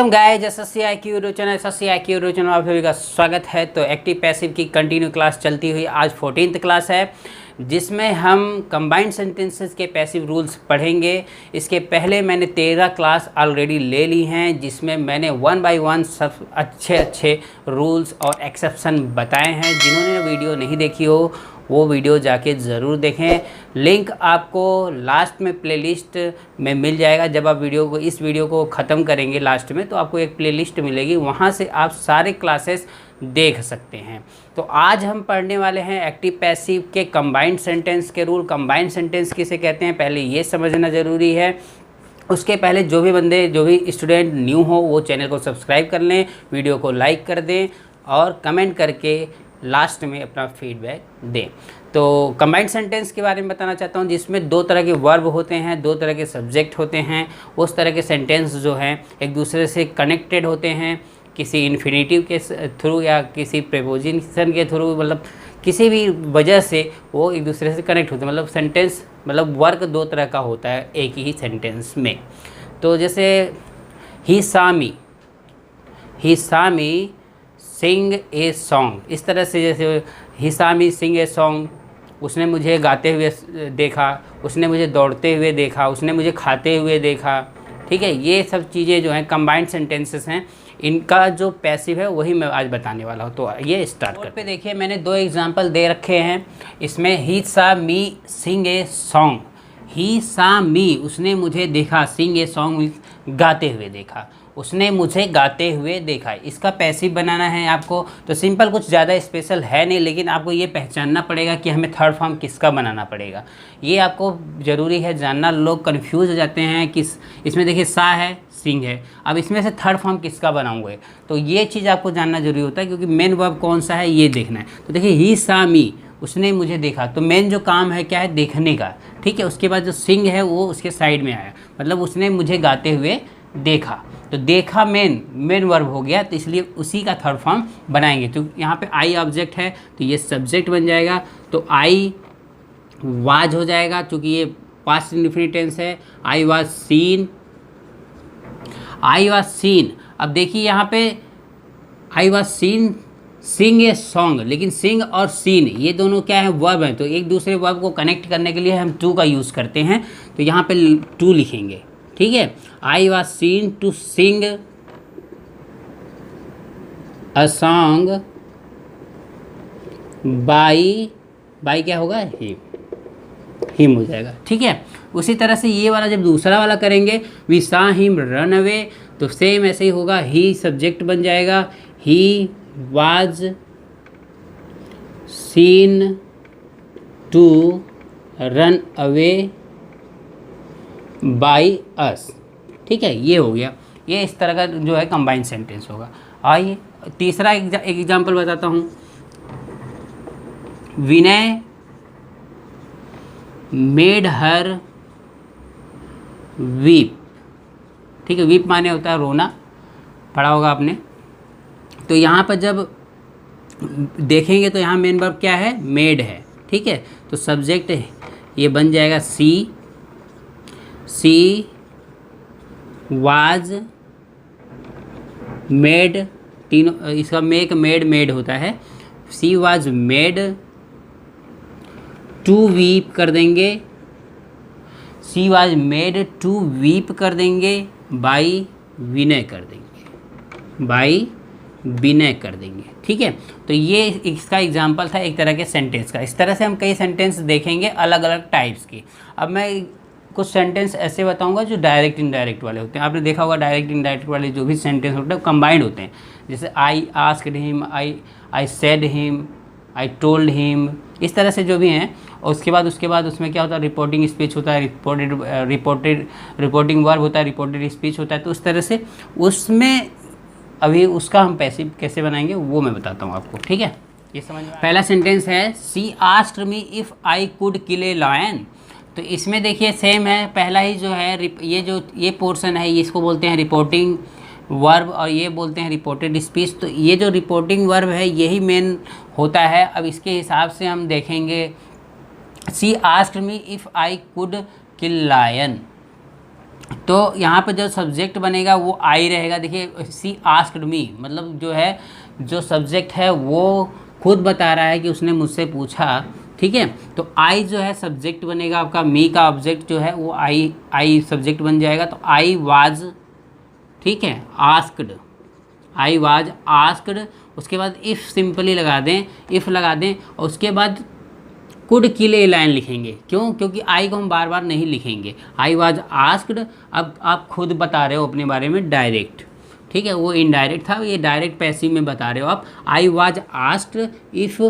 Guys SSC IQ YouTube channel आप सभी का स्वागत है। तो एक्टिव पैसिव की कंटिन्यू क्लास चलती हुई आज 14th क्लास है, जिसमें हम कंबाइंड सेंटेंसेस के पैसिव रूल्स पढ़ेंगे। इसके पहले मैंने 13 क्लास ऑलरेडी ले ली हैं, जिसमें मैंने 1 बाय 1 सब अच्छे रूल्स और एक्सेप्शन बताए हैं। जिन्होंने वीडियो नहीं देखी हो वो वीडियो जाके ज़रूर देखें। लिंक आपको लास्ट में प्लेलिस्ट में मिल जाएगा। जब आप इस वीडियो को ख़त्म करेंगे लास्ट में, तो आपको एक प्लेलिस्ट मिलेगी, वहाँ से आप सारे क्लासेस देख सकते हैं। तो आज हम पढ़ने वाले हैं एक्टिव पैसिव के कंबाइंड सेंटेंस के रूल। कंबाइंड सेंटेंस किसे कहते हैं पहले ये समझना ज़रूरी है। उसके पहले जो भी स्टूडेंट न्यू हो वो चैनल को सब्सक्राइब कर लें, वीडियो को लाइक कर दें और कमेंट करके लास्ट में अपना फीडबैक दें। तो कंबाइंड सेंटेंस के बारे में बताना चाहता हूँ, जिसमें दो तरह के वर्ब होते हैं, दो तरह के सब्जेक्ट होते हैं। उस तरह के सेंटेंस जो हैं एक दूसरे से कनेक्टेड होते हैं, किसी इन्फिनेटिव के थ्रू या किसी प्रीपोजिशन के थ्रू, मतलब किसी भी वजह से वो एक दूसरे से कनेक्ट होते हैं। मतलब सेंटेंस मतलब वर्क दो तरह का होता है एक ही सेंटेंस में। तो जैसे ही सा मी सिंग ए सॉन्ग, इस तरह से जैसे ही सा मी सिंग ए सॉन्ग, उसने मुझे गाते हुए देखा, उसने मुझे दौड़ते हुए देखा, उसने मुझे खाते हुए देखा। ठीक है, ये सब चीज़ें जो हैं कंबाइंड सेंटेंसेस हैं। इनका जो पैसिव है वही मैं आज बताने वाला हूँ। तो ये स्टार्ट करते पे देखिए, मैंने दो एग्जांपल दे रखे हैं इसमें। ही सा मी सिंग ए सॉन्ग, ही सा मी उसने मुझे देखा, सिंग ए सॉन्ग गाते हुए देखा, उसने मुझे गाते हुए देखा। इसका पैसिव बनाना है आपको। तो सिंपल, कुछ ज़्यादा स्पेशल है नहीं, लेकिन आपको ये पहचानना पड़ेगा कि हमें थर्ड फॉर्म किसका बनाना पड़ेगा। ये आपको ज़रूरी है जानना। लोग कंफ्यूज हो जाते हैं कि इसमें देखिए सा है, सिंग है, अब इसमें से थर्ड फॉर्म किसका बनाऊंगे। तो ये चीज़ आपको जानना जरूरी होता है, क्योंकि मेन वर्ब कौन सा है ये देखना है। तो देखिए ही सा मी, उसने मुझे देखा, तो मेन जो काम है क्या है, देखने का। ठीक है, उसके बाद जो सिंग है वो उसके साइड में आया, मतलब उसने मुझे गाते हुए देखा। तो देखा मेन वर्ब हो गया, तो इसलिए उसी का थर्ड फॉर्म बनाएंगे। तो यहाँ पे आई ऑब्जेक्ट है तो ये सब्जेक्ट बन जाएगा। तो आई वाज हो जाएगा, क्योंकि ये पास्ट इंडेफिनिट टेंस है। I was seen. अब देखिए यहाँ पे I was seen sing a song, लेकिन सिंग और सीन ये दोनों क्या है, वर्ब हैं। तो एक दूसरे वर्ब को कनेक्ट करने के लिए हम टू का यूज़ करते हैं। तो यहाँ पे टू लिखेंगे। ठीक है, I was seen to sing a song by क्या होगा, हिम हो जाएगा। ठीक है, उसी तरह से ये वाला जब दूसरा वाला करेंगे, we saw him run away, तो सेम ऐसे ही होगा। ही सब्जेक्ट बन जाएगा, he was seen to run away by us. ठीक है, ये हो गया। ये इस तरह का जो है कंबाइंड सेंटेंस होगा। आइए तीसरा एक एग्जाम्पल बताता हूँ। विनय मेड हर वीप। ठीक है, वीप माने होता है रोना, पढ़ा होगा आपने। तो यहाँ पर जब देखेंगे तो यहाँ मेन वर्ब क्या है, मेड है। ठीक है, तो सब्जेक्ट ये बन जाएगा सी वाज मेड, तीनों इसका मेक मेड होता है। She was made to weep कर देंगे, she was made to weep कर देंगे, बाई विनय कर देंगे। ठीक है, तो ये इसका एग्जाम्पल था एक तरह के सेंटेंस का। इस तरह से हम कई सेंटेंस देखेंगे अलग अलग टाइप्स की। अब मैं कुछ सेंटेंस ऐसे बताऊंगा जो डायरेक्ट इनडायरेक्ट वाले होते हैं। आपने देखा होगा डायरेक्ट इनडायरेक्ट वाले जो भी सेंटेंस होते हैं कंबाइंड होते हैं। जैसे I asked him, I said him, I told him, इस तरह से जो भी हैं। और उसके बाद उसमें क्या होता है, रिपोर्टिंग स्पीच होता है, रिपोर्टिंग वर्ब होता है, रिपोर्टेड स्पीच होता है। तो उस तरह से उसमें अभी उसका हम पैसिव कैसे बनाएंगे वो मैं बताता हूँ आपको। ठीक है, ये समझ में। पहला सेंटेंस है she asked me if I could kill a lion. तो इसमें देखिए सेम है, पहला ही जो है ये पोर्शन है, इसको बोलते हैं रिपोर्टिंग वर्ब और ये बोलते हैं रिपोर्टेड स्पीच। तो ये जो रिपोर्टिंग वर्ब है यही मेन होता है। अब इसके हिसाब से हम देखेंगे, she asked me if I could kill lion. तो यहाँ पे जो सब्जेक्ट बनेगा वो आई रहेगा। देखिए सी आस्क्ड मी, मतलब जो है जो सब्जेक्ट है वो खुद बता रहा है कि उसने मुझसे पूछा, ठीक है। तो आई जो है सब्जेक्ट बनेगा आपका, मी का ऑब्जेक्ट जो है वो आई सब्जेक्ट बन जाएगा। तो आई वाज, ठीक है, आस्क्ड, आई वाज आस्क्ड। उसके बाद इफ़ सिंपली लगा दें, इफ़ लगा दें और उसके बाद कुड के लिए लाइन लिखेंगे। क्यों? क्योंकि आई को हम बार बार नहीं लिखेंगे। आई वाज आस्क्ड, अब आप खुद बता रहे हो अपने बारे में डायरेक्ट, ठीक है, वो इनडायरेक्ट था, ये डायरेक्ट पैसिव में बता रहे हो आप। I was asked if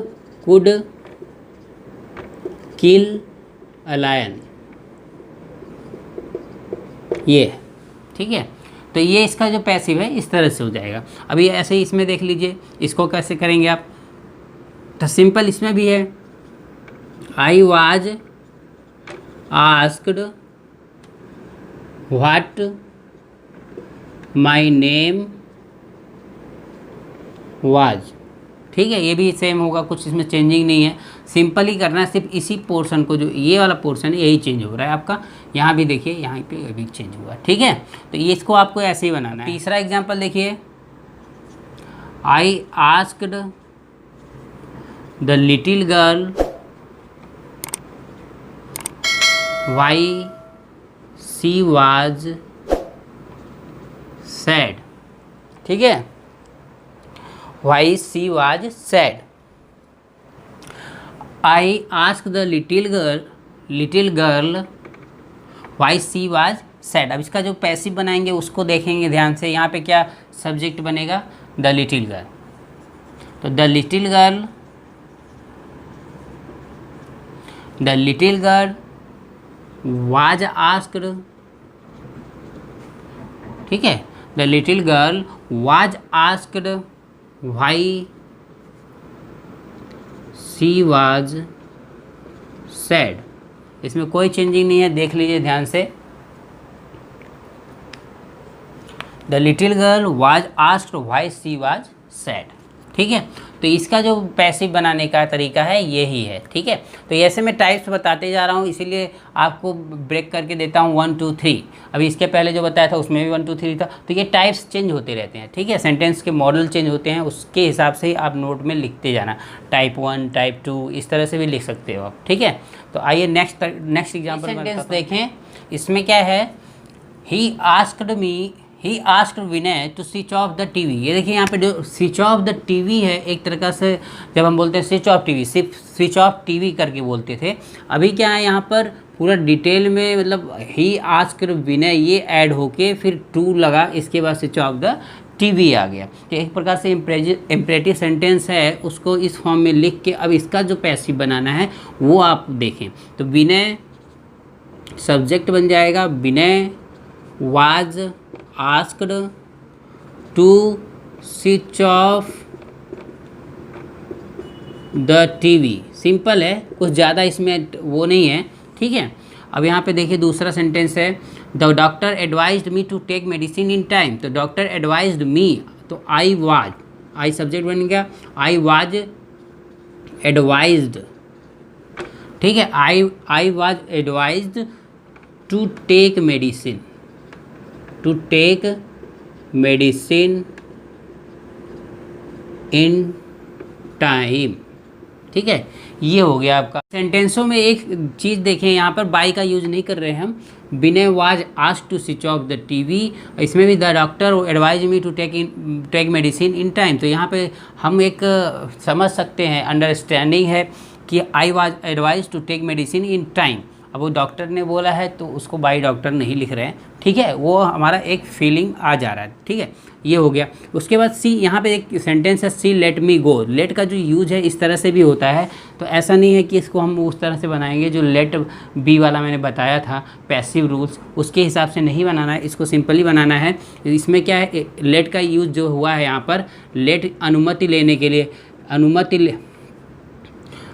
could kill a lion, ये है, ठीक है। तो ये इसका जो पैसिव है इस तरह से हो जाएगा। अभी ऐसे ही इसमें देख लीजिए, इसको कैसे करेंगे आप। तो सिंपल इसमें भी है, I was asked what my name was, ठीक है। ये भी सेम होगा, कुछ इसमें चेंजिंग नहीं है, सिंपल ही करना है। सिर्फ इसी पोर्शन को, जो ये वाला पोर्शन है यही चेंज हो रहा है आपका। यहाँ भी देखिए, यहाँ पे अभी चेंज हुआ, ठीक है। तो ये इसको आपको ऐसे ही बनाना है। तीसरा एग्जांपल देखिए, I asked the little girl why she was sad, ठीक है, why she was sad. I ask the little girl why she was sad. अब इसका जो पैसिव बनाएंगे उसको देखेंगे ध्यान से। यहाँ पे क्या सब्जेक्ट बनेगा? The little girl. तो the little girl was asked, ठीक है, the little girl was asked why she was sad. इसमें कोई चेंजिंग नहीं है, देख लीजिए ध्यान से। The little girl was asked why she was sad, ठीक है। तो इसका जो पैसिव बनाने का तरीका है यही है, ठीक है। तो ऐसे मैं टाइप्स बताते जा रहा हूँ, इसीलिए आपको ब्रेक करके देता हूँ 1 2 3। अभी इसके पहले जो बताया था उसमें भी 1 2 3 था। तो ये टाइप्स चेंज होते रहते हैं, ठीक है, सेंटेंस के मॉडल चेंज होते हैं, उसके हिसाब से ही आप नोट में लिखते जाना। टाइप 1, टाइप 2 इस तरह से भी लिख सकते हो आप, ठीक है। तो आइए नेक्स्ट एग्जाम्पल सेंटेंस देखें। इसमें क्या है, he asked Vinay to switch off the TV. ये देखिए यहाँ पे जो स्विच ऑफ द टीवी है, एक तरह से जब हम बोलते हैं स्विच ऑफ टीवी, सिर्फ स्विच ऑफ टीवी करके बोलते थे। अभी क्या है यहाँ पर पूरा डिटेल में, मतलब ही आस्क्ड विनय ये ऐड होके फिर टू लगा, इसके बाद स्विच ऑफ द टीवी आ गया। तो एक प्रकार से इम्परेटिव सेंटेंस है, उसको इस फॉर्म में लिख के अब इसका जो पैसिव बनाना है वो आप देखें। तो विनय सब्जेक्ट बन जाएगा, Vinay was asked to switch off the TV. Simple है, कुछ ज़्यादा इसमें वो नहीं है, ठीक है। अब यहाँ पे देखिए दूसरा सेंटेंस है, the doctor advised me to take medicine in time. तो डॉक्टर एडवाइज्ड मी, तो आई वाज, आई सब्जेक्ट बन गया, आई वाज एडवाइज्ड, ठीक है, I was advised to take medicine, to take medicine in time, ठीक है। ये हो गया आपका। सेंटेंसों में एक चीज़ देखें, यहाँ पर बाई का यूज नहीं कर रहे हैं हम। Vinay was asked to switch off the TV, इसमें भी the doctor advise me to take medicine in time. तो यहाँ पे हम एक समझ सकते हैं, अंडरस्टैंडिंग है कि I was advise to take medicine in time. अब वो डॉक्टर ने बोला है तो उसको बाई डॉक्टर नहीं लिख रहे हैं, ठीक है, वो हमारा एक फीलिंग आ जा रहा है, ठीक है। ये हो गया। उसके बाद सी, यहाँ पे एक सेंटेंस है, सी लेट मी गो। लेट का जो यूज है इस तरह से भी होता है, तो ऐसा नहीं है कि इसको हम उस तरह से बनाएंगे जो लेट बी वाला मैंने बताया था पैसिव रूल्स, उसके हिसाब से नहीं बनाना है, इसको सिंपली बनाना है। इसमें क्या है, लेट का यूज जो हुआ है यहाँ पर, लेट अनुमति लेने के लिए,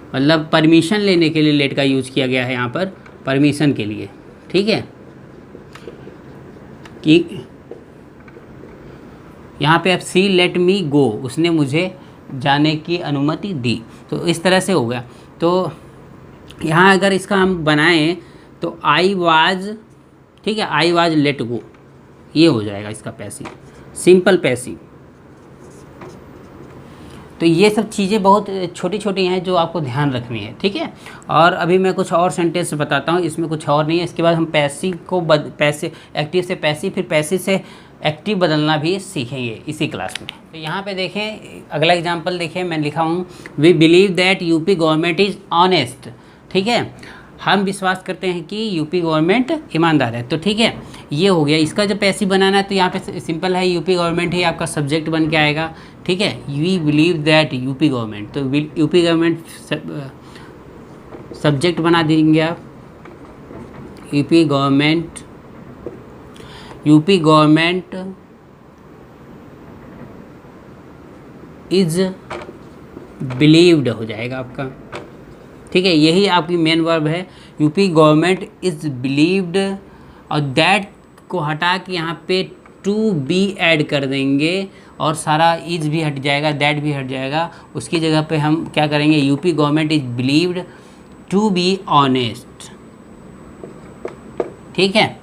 मतलब परमिशन लेने के लिए लेट का यूज किया गया है यहाँ पर, परमिशन के लिए, ठीक है। कि यहाँ पे अब सी लेट मी गो, उसने मुझे जाने की अनुमति दी, तो इस तरह से हो गया। तो यहाँ अगर इसका हम बनाएं तो आई वाज, ठीक है, आई वाज लेट गो, ये हो जाएगा इसका पैसिव, सिंपल पैसिव। तो ये सब चीज़ें बहुत छोटी छोटी हैं जो आपको ध्यान रखनी है, ठीक है। और अभी मैं कुछ और सेंटेंस बताता हूँ, इसमें कुछ और नहीं है। इसके बाद हम पैसिव को एक्टिव से पैसिव, फिर पैसिव से एक्टिव बदलना भी सीखेंगे इसी क्लास में। तो यहाँ पे देखें, अगला एग्जांपल देखें, मैं लिखा हूँ we believe that UP government is honest, ठीक है, हम विश्वास करते हैं कि यूपी गवर्नमेंट ईमानदार है। तो ठीक है, ये हो गया। इसका जब पैसिव बनाना है तो यहाँ पे सिंपल है, यूपी गवर्नमेंट ही आपका सब्जेक्ट बन के आएगा, ठीक है। We believe that UP government, तो यूपी गवर्नमेंट सब्जेक्ट बना देंगे आप, यूपी गवर्नमेंट इज बिलीव्ड हो जाएगा आपका, ठीक है। यही आपकी मेन वर्ब है, यूपी गवर्नमेंट इज़ बिलीव्ड, और दैट को हटा के यहाँ पे टू बी ऐड कर देंगे और सारा इज भी हट जाएगा, दैट भी हट जाएगा। उसकी जगह पे हम क्या करेंगे, UP government is believed to be honest, ठीक है।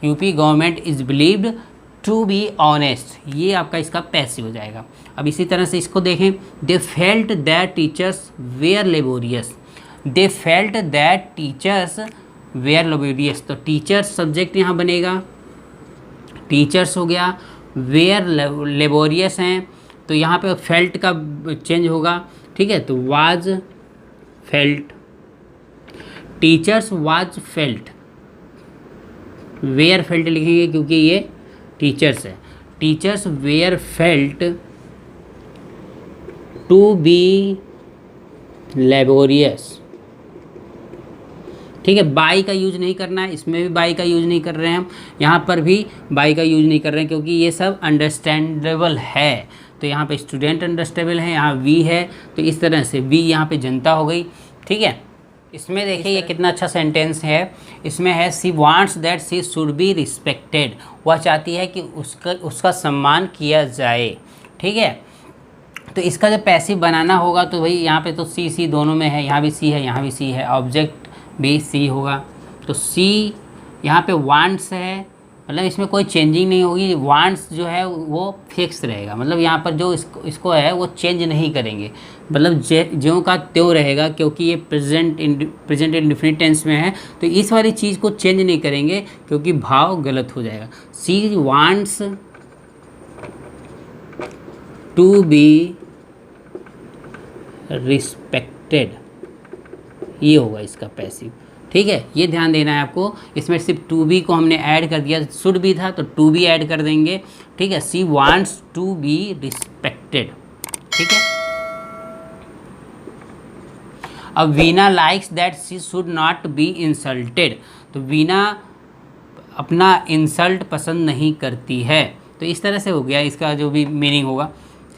UP government is believed to be honest, ये आपका इसका पैसिव हो जाएगा। अब इसी तरह से इसको देखें, they felt that teachers were laborious, they felt that teachers were laborious, तो टीचर्स सब्जेक्ट यहाँ बनेगा, टीचर्स हो गया, वेयर लेबोरियस हैं तो यहाँ पे फेल्ट का चेंज होगा, ठीक है। तो was felt, teachers was felt, were felt लिखेंगे क्योंकि ये टीचर्स है, teachers were felt to be laborious, ठीक है। बाई का यूज नहीं करना है, इसमें भी बाई का यूज नहीं कर रहे हैं हम, यहाँ पर भी बाई का यूज नहीं कर रहे हैं क्योंकि ये सब अंडरस्टैंडेबल है। तो यहाँ पे स्टूडेंट अंडरस्टैंडेबल है, यहाँ वी है, तो इस तरह से वी यहाँ पे जनता हो गई, ठीक है। इसमें देखिए ये कितना अच्छा सेंटेंस है, इसमें है she wants that she should be respected, वह चाहती है कि उसका सम्मान किया जाए, ठीक है। तो इसका जब पैसिव बनाना होगा तो भाई यहाँ पे तो सी दोनों में है, यहाँ भी सी है, यहाँ भी सी है, ऑब्जेक्ट भी सी होगा। तो सी यहाँ पे वांट्स है, मतलब इसमें कोई चेंजिंग नहीं होगी, वांट्स जो है वो फिक्स रहेगा, मतलब यहाँ पर जो इसको है वो चेंज नहीं करेंगे, मतलब ज्यों का त्यों रहेगा, क्योंकि ये प्रेजेंट इंडेफिनिट टेंस में है तो इस वाली चीज़ को चेंज नहीं करेंगे क्योंकि भाव गलत हो जाएगा। She wants to be respected, ये होगा इसका पैसिव, ठीक है। ये ध्यान देना है आपको, इसमें सिर्फ टू बी को हमने ऐड कर दिया, शुड बी था तो टू बी ऐड कर देंगे, ठीक है। She wants to be respected, ठीक है। अब Veena likes that she should not be insulted, तो वीना अपना इंसल्ट पसंद नहीं करती है, तो इस तरह से हो गया इसका जो भी मीनिंग होगा।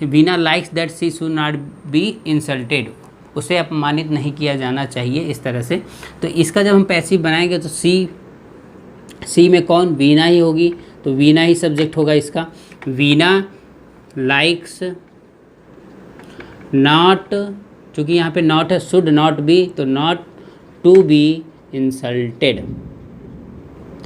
Veena likes that she should not be insulted, उसे अपमानित नहीं किया जाना चाहिए, इस तरह से। तो इसका जब हम पैसिव बनाएंगे तो सी में कौन, वीना ही होगी, तो वीना ही सब्जेक्ट होगा इसका। वीना लाइक्स नॉट, चूँकि यहाँ पे नॉट है, शुड नॉट बी, तो not to be insulted,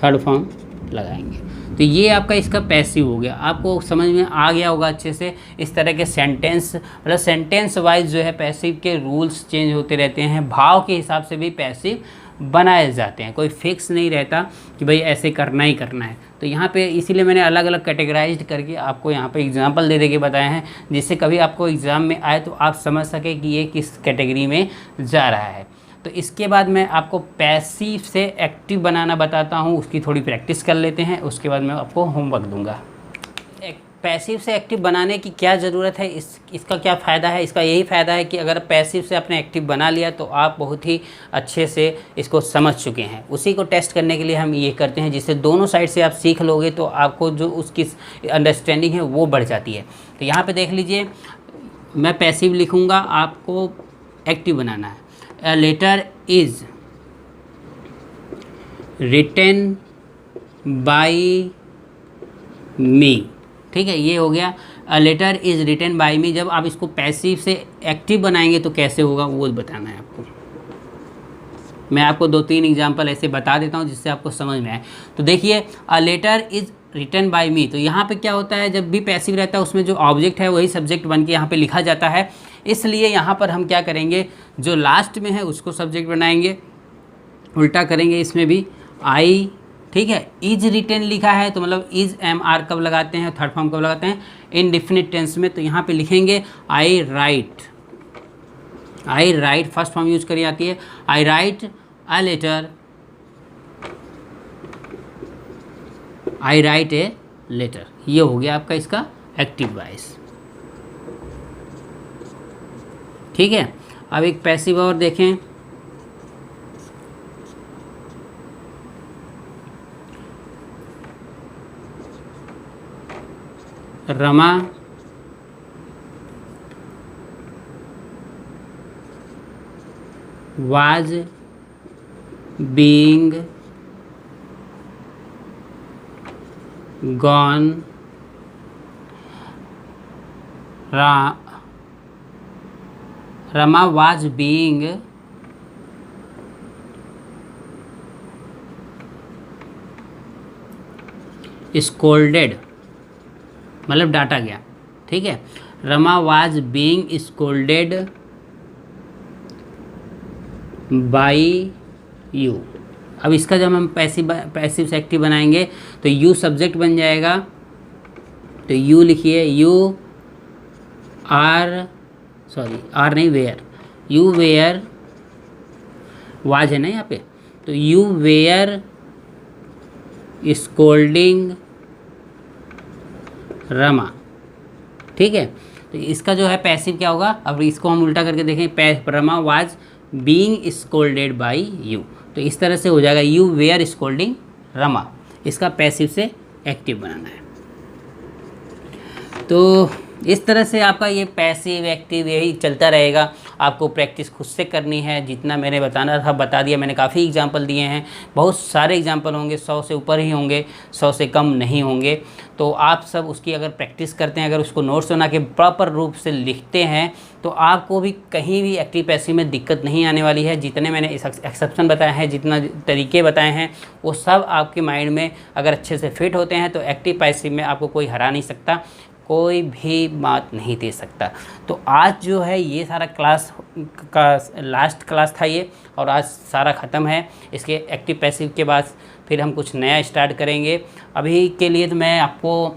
third form लगाएंगे। तो ये आपका इसका पैसिव हो गया, आपको समझ में आ गया होगा अच्छे से। इस तरह के सेंटेंस, मतलब सेंटेंस वाइज जो है पैसिव के रूल्स चेंज होते रहते हैं, भाव के हिसाब से भी पैसिव बनाए जाते हैं, कोई फिक्स नहीं रहता कि भाई ऐसे करना ही करना है। तो यहाँ पे इसीलिए मैंने अलग अलग कैटेगराइज्ड करके आपको यहाँ पे एग्जांपल दे के बताए हैं, जिससे कभी आपको एग्ज़ाम में आए तो आप समझ सके कि ये किस कैटेगरी में जा रहा है। तो इसके बाद मैं आपको पैसिव से एक्टिव बनाना बताता हूँ, उसकी थोड़ी प्रैक्टिस कर लेते हैं, उसके बाद मैं आपको होमवर्क दूंगा। पैसिव से एक्टिव बनाने की क्या ज़रूरत है, इसका क्या फ़ायदा है? इसका यही फ़ायदा है कि अगर पैसिव से आपने एक्टिव बना लिया तो आप बहुत ही अच्छे से इसको समझ चुके हैं। उसी को टेस्ट करने के लिए हम ये करते हैं, जिससे दोनों साइड से आप सीख लोगे तो आपको जो उसकी अंडरस्टैंडिंग है वो बढ़ जाती है। तो यहाँ पर देख लीजिए, मैं पैसिव लिखूँगा, आपको एक्टिव बनाना है। A letter is written by me, ठीक है, ये हो गया। A letter is written by me। जब आप इसको पैसिव से एक्टिव बनाएंगे तो कैसे होगा वो बताना है आपको। मैं आपको 2-3 एग्जाम्पल ऐसे बता देता हूँ जिससे आपको समझ में आए। तो देखिए, a letter is written by me, तो यहाँ पे क्या होता है, जब भी पैसिव रहता है उसमें जो ऑब्जेक्ट है वही सब्जेक्ट बन के यहाँ पे लिखा जाता है। इसलिए यहाँ पर हम क्या करेंगे, जो लास्ट में है उसको सब्जेक्ट बनाएंगे, उल्टा करेंगे इसमें भी, आई, ठीक है। इज रिटन लिखा है तो मतलब इज एम आर कब लगाते हैं, थर्ड फॉर्म कब लगाते हैं, इनडेफिनिट टेंस में, तो यहाँ पे लिखेंगे I write, I write first form use करी जाती है, I write a letter, I write a letter, ये हो गया आपका इसका एक्टिव वॉइस, ठीक है। अब एक पैसिव और देखें, Rama was being gone, Rama was being scolded, मतलब डांटा गया, ठीक है। Rama was being scolded by you. अब इसका जब हम पैसिव से एक्टिव बनाएंगे तो यू सब्जेक्ट बन जाएगा, तो यू लिखिए, यू आर, सॉरी आर नहीं, वेयर, यू वेयर, वाज है ना यहाँ पे, तो यू वेयर स्कोल्डिंग रमा, ठीक है। तो इसका जो है पैसिव क्या होगा, अब इसको हम उल्टा करके देखें, Rama was being scolded by you, तो इस तरह से हो जाएगा यू वेयर स्कोल्डिंग रमा, इसका पैसिव से एक्टिव बनाना है। तो इस तरह से आपका ये पैसिव एक्टिव यही चलता रहेगा, आपको प्रैक्टिस खुद से करनी है। जितना मैंने बताना था बता दिया, मैंने काफ़ी एग्जांपल दिए हैं, बहुत सारे एग्जांपल होंगे, 100 से ऊपर ही होंगे, 100 से कम नहीं होंगे। तो आप सब उसकी अगर प्रैक्टिस करते हैं, अगर उसको नोट्स बना के प्रॉपर रूप से लिखते हैं तो आपको भी कहीं भी एक्टिव पैसिव में दिक्कत नहीं आने वाली है। जितने मैंने एक्सेप्शन बताए हैं, जितना तरीके बताए हैं, वो सब आपके माइंड में अगर अच्छे से फिट होते हैं तो एक्टिव पैसिव में आपको कोई हरा नहीं सकता, कोई भी बात नहीं दे सकता। तो आज जो है ये सारा क्लास का लास्ट क्लास था ये, और आज सारा ख़त्म है। इसके एक्टिव पैसिव के बाद फिर हम कुछ नया स्टार्ट करेंगे। अभी के लिए तो मैं आपको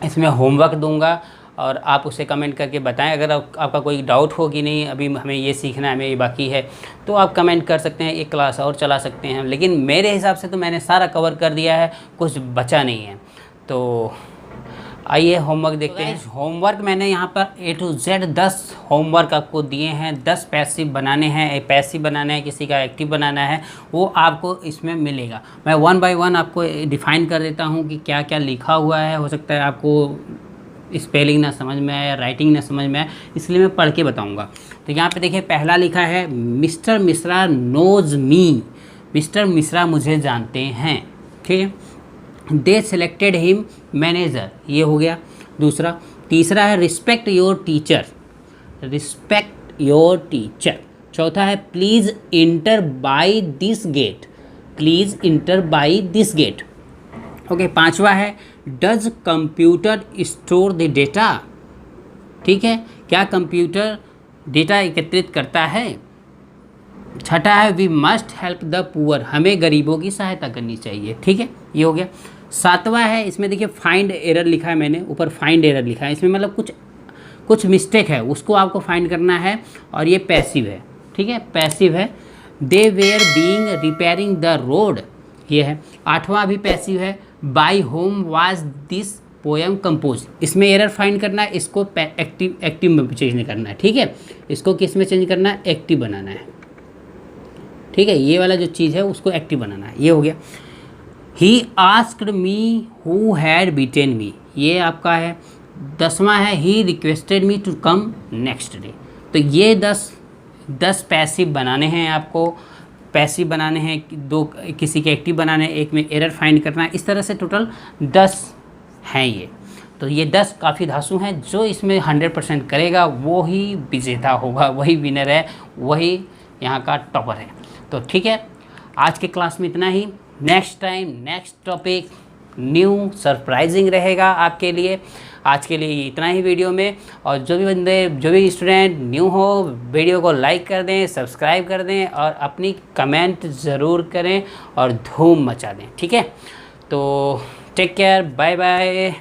इसमें होमवर्क दूंगा और आप उसे कमेंट करके बताएं। अगर आपका कोई डाउट हो कि नहीं अभी हमें ये सीखना है, हमें ये बाकी है, तो आप कमेंट कर सकते हैं, एक क्लास और चला सकते हैं। लेकिन मेरे हिसाब से तो मैंने सारा कवर कर दिया है, कुछ बचा नहीं है। तो आइए होमवर्क देखते हैं। होमवर्क मैंने यहाँ पर A to Z 10 होमवर्क आपको दिए हैं। 10 पैसिव बनाने हैं, एक पैसिव बनाना है, किसी का एक्टिव बनाना है, वो आपको इसमें मिलेगा। मैं 1 by 1 आपको डिफ़ाइन कर देता हूँ कि क्या क्या लिखा हुआ है। हो सकता है आपको स्पेलिंग ना समझ में आए या राइटिंग ना समझ में आए, इसलिए मैं पढ़ के बताऊँगा। तो यहाँ पर देखिए, पहला लिखा है mister Mishra knows me, mister Mishra मुझे जानते हैं, ठीक है। दे सेलेक्टेड हिम मैनेजर, ये हो गया दूसरा। तीसरा है respect your teacher, respect your teacher. चौथा है please enter by this gate, please enter by this gate, okay. पांचवा है does computer store the data, ठीक है, क्या कंप्यूटर डेटा एकत्रित करता है। छठा है we must help the poor, हमें गरीबों की सहायता करनी चाहिए, ठीक है, ये हो गया। सातवां है, इसमें देखिए फाइंड एरर लिखा है, मैंने ऊपर फाइंड एरर लिखा है, इसमें मतलब कुछ मिस्टेक है, उसको आपको फाइंड करना है, और ये पैसिव है, ठीक है, पैसिव है। They were being repairing the road, ये है। आठवां भी पैसिव है, by whom was this poem compose, इसमें एरर फाइंड करना है, इसको एक्टिव में चेंज करना है, ठीक है, इसको किस में चेंज करना है, एक्टिव बनाना है, ठीक है, ये वाला जो चीज़ है उसको एक्टिव बनाना है, ये हो गया। He asked me who had beaten me, ये आपका है। 10वां है he requested me to come next day. तो ये 10 पैसिव बनाने हैं आपको, पैसिव बनाने हैं, 2 किसी के एक्टिव बनाने हैं, एक में एरर फाइंड करना है, इस तरह से टोटल 10 हैं ये। तो ये 10 काफ़ी धांसू हैं, जो इसमें 100% करेगा वो ही विजेता होगा, वही विनर है, वही यहाँ का टॉपर है। तो ठीक है, आज के क्लास में इतना ही। Next time next topic new surprising रहेगा आपके लिए। आज के लिए इतना ही वीडियो में। और जो भी स्टूडेंट न्यू हो, वीडियो को लाइक कर दें, सब्सक्राइब कर दें और अपनी कमेंट ज़रूर करें और धूम मचा दें। ठीक है, तो टेक केयर, बाय बाय।